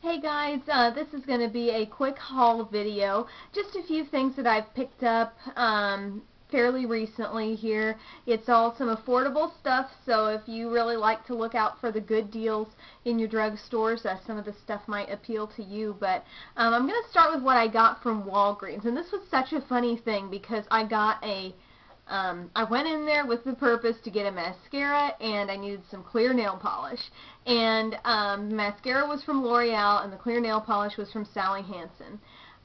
Hey guys, this is going to be a quick haul video. Just a few things that I've picked up fairly recently here. It's all some affordable stuff, so if you really like to look out for the good deals in your drugstores, some of the stuff might appeal to you. But I'm going to start with what I got from Walgreens. And this was such a funny thing because I got I went in there with the purpose to get a mascara, and I needed some clear nail polish. And mascara was from L'Oreal, and the clear nail polish was from Sally Hansen.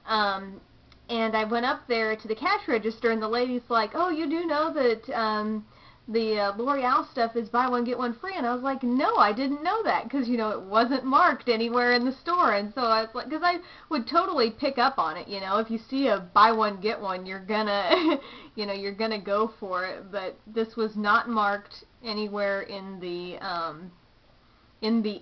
And I went up there to the cash register, and the lady's like, "Oh, you do know that the L'Oreal stuff is buy one get one free?" And I was like, "No, I didn't know that," because it wasn't marked anywhere in the store. And so I was like, because I would totally pick up on it. If you see a buy one get one, you're gonna you're gonna go for it. But this was not marked anywhere in the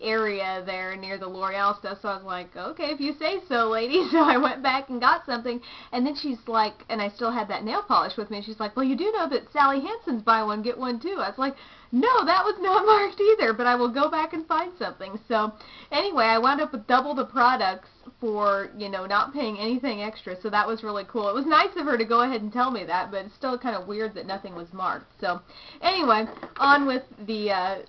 area there near the L'Oreal stuff. So I was like, okay, if you say so, lady. So I went back and got something, and then she's like, and I still had that nail polish with me, and she's like, "Well, you do know that Sally Hansen's buy one get one too." I was like, "No, that was not marked either, but I will go back and find something." So anyway, I wound up with double the products for, not paying anything extra. So that was really cool. It was nice of her to go ahead and tell me that, but it's still kind of weird that nothing was marked. So anyway, on with the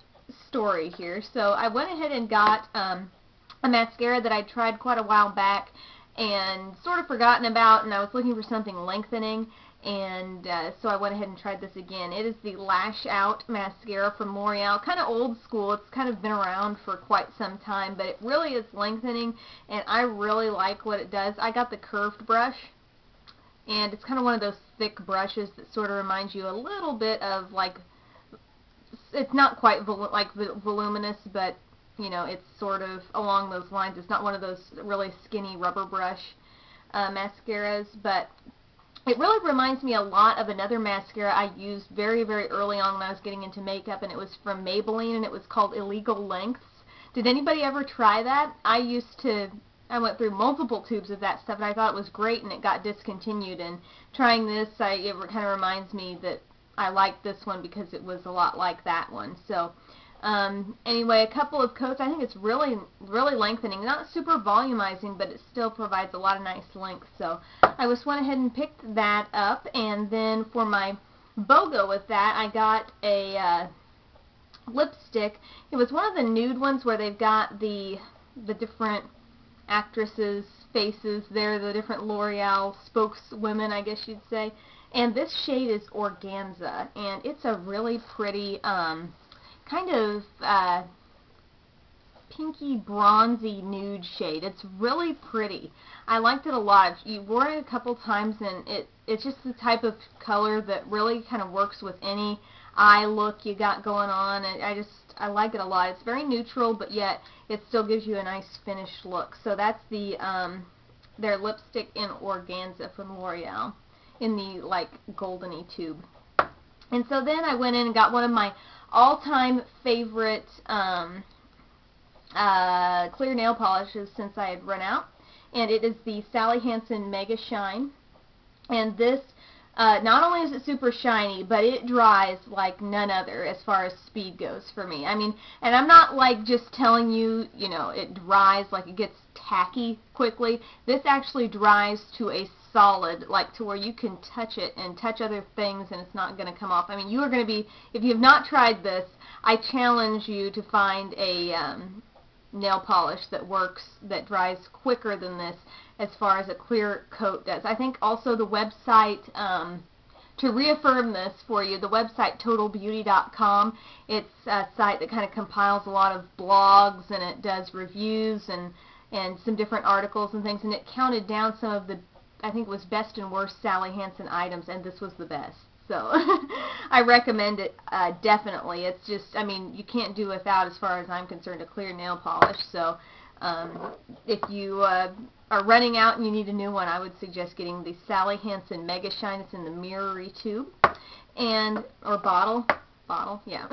story here. So I went ahead and got a mascara that I tried quite a while back and sort of forgotten about, and I was looking for something lengthening, and so I went ahead and tried this again. It is the Lashout mascara from L'Oreal. Kind of old school. It's kind of been around for quite some time, but it really is lengthening, and I really like what it does. I got the curved brush, and it's kind of one of those thick brushes that sort of reminds you a little bit of, like, it's not quite voluminous, but it's sort of along those lines. It's not one of those really skinny rubber brush mascaras, but it really reminds me a lot of another mascara I used very, very early on when I was getting into makeup, and it was from Maybelline, and it was called Illegal Lengths. Did anybody ever try that? I went through multiple tubes of that stuff, and I thought it was great, and it got discontinued. And trying this, it kind of reminds me that I liked this one because it was a lot like that one. So anyway, a couple of coats. I think it's really, really lengthening. Not super volumizing, but it still provides a lot of nice length. So I just went ahead and picked that up. And then for my BOGO with that, I got a lipstick. It was one of the nude ones where they've got the different actresses' faces there, the different L'Oreal spokeswomen, I guess you'd say. And this shade is Organza, and it's a really pretty kind of pinky bronzy nude shade. It's really pretty. I liked it a lot. You wore it a couple times, and it's just the type of color that really kind of works with any eye look you got going on. And I like it a lot. It's very neutral, but yet it still gives you a nice finished look. So that's their lipstick in Organza from L'Oreal, in the goldeny tube. And so then I went in and got one of my all-time favorite clear nail polishes since I had run out, and it is the Sally Hansen Mega Shine. And this, not only is it super shiny, but it dries like none other as far as speed goes for me. I mean, and I'm not just telling you, it dries like it gets tacky quickly. This actually dries to a solid, to where you can touch it and touch other things and it's not going to come off. I mean, you are going to be, if you have not tried this, I challenge you to find a nail polish that works, that dries quicker than this as far as a clear coat does. I think also the website, to reaffirm this for you, the website totalbeauty.com, it's a site that kind of compiles a lot of blogs, and it does reviews and some different articles and things, and it counted down some of the, I think it was best and worst Sally Hansen items, and this was the best. So I recommend it definitely. It's just, I mean, you can't do without, as far as I'm concerned, a clear nail polish. So if you are running out and you need a new one, I would suggest getting the Sally Hansen Mega Shine. It's in the mirrory tube, or bottle, yeah.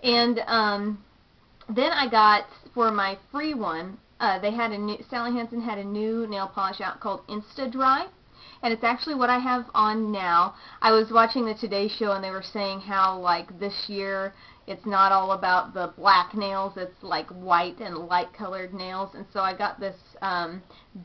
And then I got, for my free one, Sally Hansen had a new nail polish out called Insta Dry, and it's actually what I have on now. I was watching the Today Show, and they were saying how, this year, it's not all about the black nails. It's like white and light colored nails. And so I got this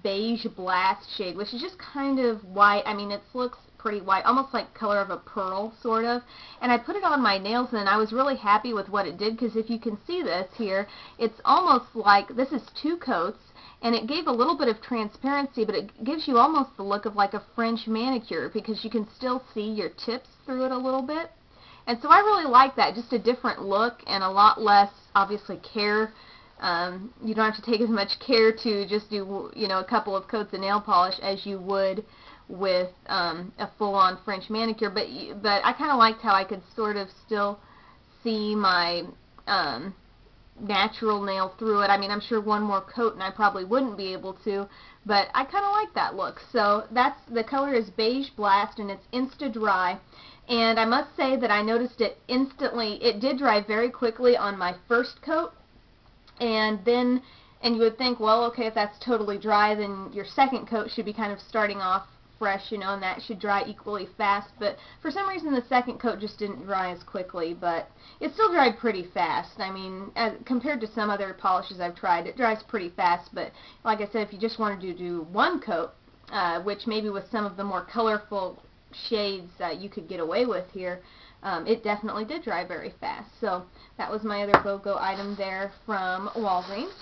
beige blast shade, which is just kind of white. I mean, it looks pretty white, almost like color of a pearl, sort of. And I put it on my nails, and I was really happy with what it did, because if you can see this here, it's almost like, this is 2 coats, and it gave a little bit of transparency, but it gives you almost the look of like a French manicure, because you can still see your tips through it a little bit. And so I really like that, just a different look and a lot less, obviously, care. You don't have to take as much care to just do, you know, a couple of coats of nail polish as you would with a full-on French manicure. But I kind of liked how I could sort of still see my natural nail through it. I mean, I'm sure one more coat and I probably wouldn't be able to, but I kind of like that look. So that's, the color is Beige Blast, and it's Insta Dry. And I must say that I noticed it instantly. It did dry very quickly on my first coat, and then, and you would think, well, okay, if that's totally dry, then your second coat should be kind of starting off fresh, you know, and that should dry equally fast. But for some reason, the second coat just didn't dry as quickly, but it still dried pretty fast. I mean, compared to some other polishes I've tried, it dries pretty fast. But like I said, if you just wanted to do one coat, which maybe with some of the more colorful shades you could get away with here, it definitely did dry very fast. So that was my other BOGO item there from Walgreens.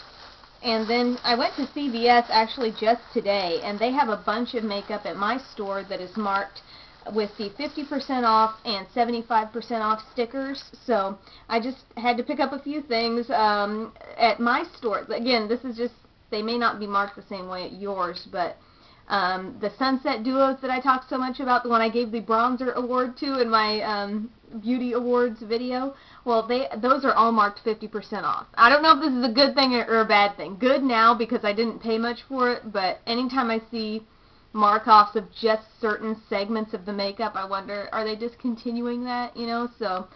And then I went to CVS actually just today, and they have a bunch of makeup at my store that is marked with the 50% off and 75% off stickers. So I just had to pick up a few things at my store. Again, this is just, they may not be marked the same way at yours, but the Sunset Duos that I talked so much about, the one I gave the bronzer award to in my beauty awards video, well, those are all marked 50% off. I don't know if this is a good thing or a bad thing. Good now because I didn't pay much for it, but anytime I see mark-offs of just certain segments of the makeup, I wonder, are they discontinuing that, you know? So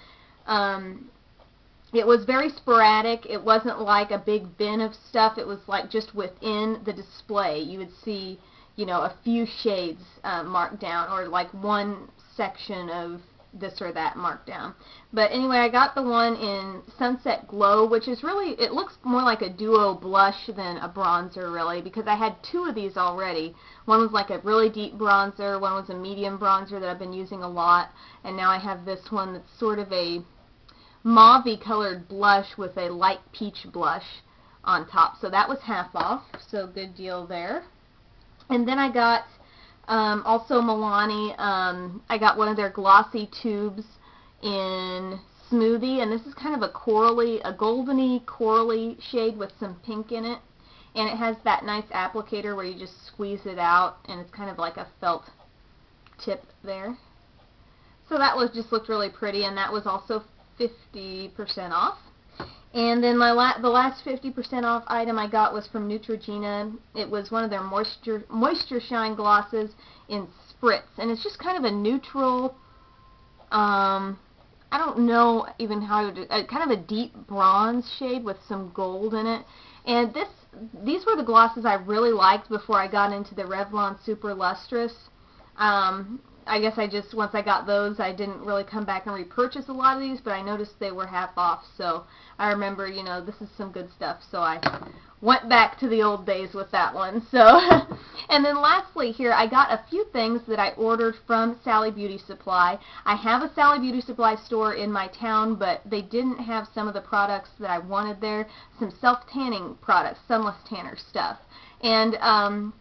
it was very sporadic. It wasn't like a big bin of stuff. It was like just within the display you would see, you know, a few shades marked down, or like one section of this or that marked down. But anyway, I got the one in Sunset Glow, which is really, it looks more like a duo blush than a bronzer, really, because I had 2 of these already. One was like a really deep bronzer, one was a medium bronzer that I've been using a lot, and now I have this one that's sort of a mauve-y colored blush with a light peach blush on top. So that was half off, so good deal there. And then I got also Milani, I got one of their glossy tubes in Smoothie, and this is kind of a corally, a goldeny corally shade with some pink in it, and it has that nice applicator where you just squeeze it out, and it's kind of like a felt tip there. So that was just looked really pretty, and that was also 50% off. And then the last 50% off item I got was from Neutrogena. It was one of their Moisture Shine glosses in Spritz, and it's just kind of a neutral, I don't know even how to, kind of a deep bronze shade with some gold in it. And these were the glosses I really liked before I got into the Revlon Super Lustrous. I guess I just, once I got those, I didn't really come back and repurchase a lot of these, but I noticed they were half off, so I remember, you know, this is some good stuff, so I went back to the old days with that one. So, and then lastly here, I got a few things that I ordered from Sally Beauty Supply. I have a Sally Beauty Supply store in my town, but they didn't have some of the products that I wanted there, some self-tanning products, sunless tanner stuff. And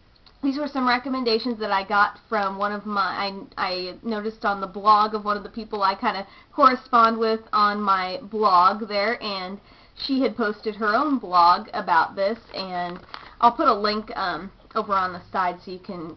these were some recommendations that I got from one of my, I noticed on the blog of one of the people I kind of correspond with on my blog there, and she had posted her own blog about this, and I'll put a link over on the side so you can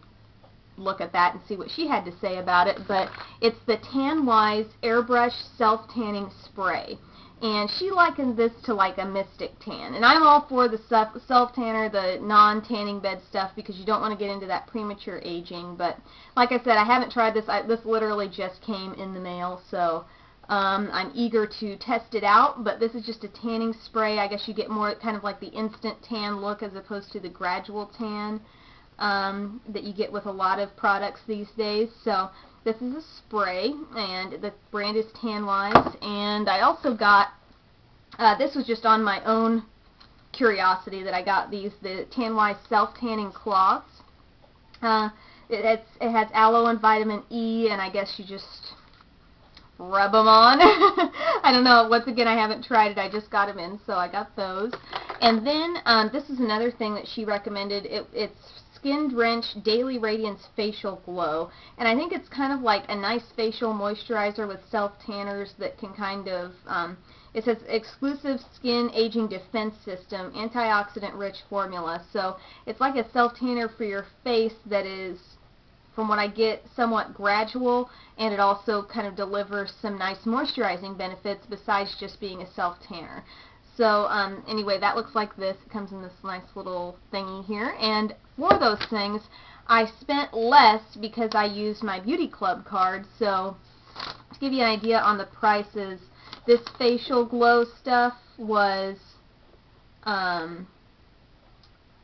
look at that and see what she had to say about it. But it's the Tanwise Airbrush Self-Tanning Spray. And she likened this to like a Mystic Tan. And I'm all for the self-tanner, the non-tanning bed stuff, because you don't want to get into that premature aging. But like I said, I haven't tried this. This literally just came in the mail, so I'm eager to test it out. But this is just a tanning spray. I guess you get more kind of like the instant tan look as opposed to the gradual tan that you get with a lot of products these days. So this is a spray, and the brand is Tanwise. And I also got This was just on my own curiosity that I got these, the Tanwise Self-tanning cloths. It has aloe and vitamin E, and I guess you just rub them on. I don't know. Once again, I haven't tried it. I just got them in, so I got those. And then this is another thing that she recommended. It's Skin Drench Daily Radiance Facial Glow, and I think it's kind of like a nice facial moisturizer with self-tanners that can kind of, it says exclusive skin aging defense system, antioxidant rich formula. So it's like a self-tanner for your face that is, from what I get, somewhat gradual, and it also kind of delivers some nice moisturizing benefits besides just being a self-tanner. So anyway, that looks like this. It comes in this nice little thingy here, and for those things I spent less because I used my beauty club card. So to give you an idea on the prices, this facial glow stuff was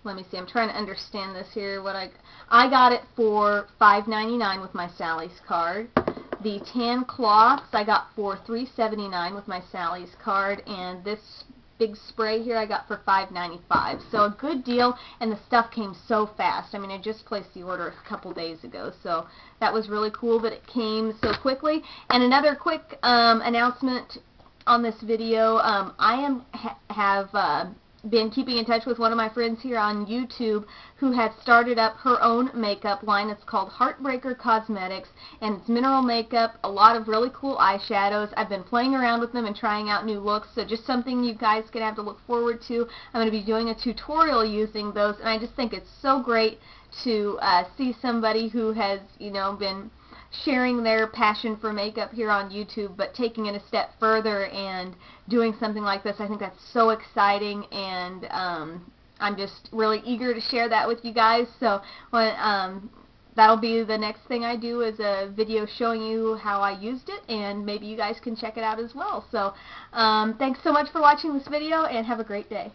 let me see, I'm trying to understand this here. What I got it for $5.99 with my Sally's card. The tan cloths I got for $3.79 with my Sally's card, and this big spray here I got for $5.95. So a good deal, and the stuff came so fast. I mean, I just placed the order a couple days ago, so that was really cool that it came so quickly. And another quick announcement on this video, I have been keeping in touch with one of my friends here on YouTube who had started up her own makeup line. It's called Heartbreaker Cosmetics, and it's mineral makeup, a lot of really cool eyeshadows. I've been playing around with them and trying out new looks, so just something you guys can have to look forward to. I'm going to be doing a tutorial using those, and I just think it's so great to see somebody who has, you know, been sharing their passion for makeup here on YouTube, but taking it a step further and doing something like this. I think that's so exciting, and I'm just really eager to share that with you guys. So when, that'll be the next thing I do, is a video showing you how I used it, and maybe you guys can check it out as well. So thanks so much for watching this video, and have a great day.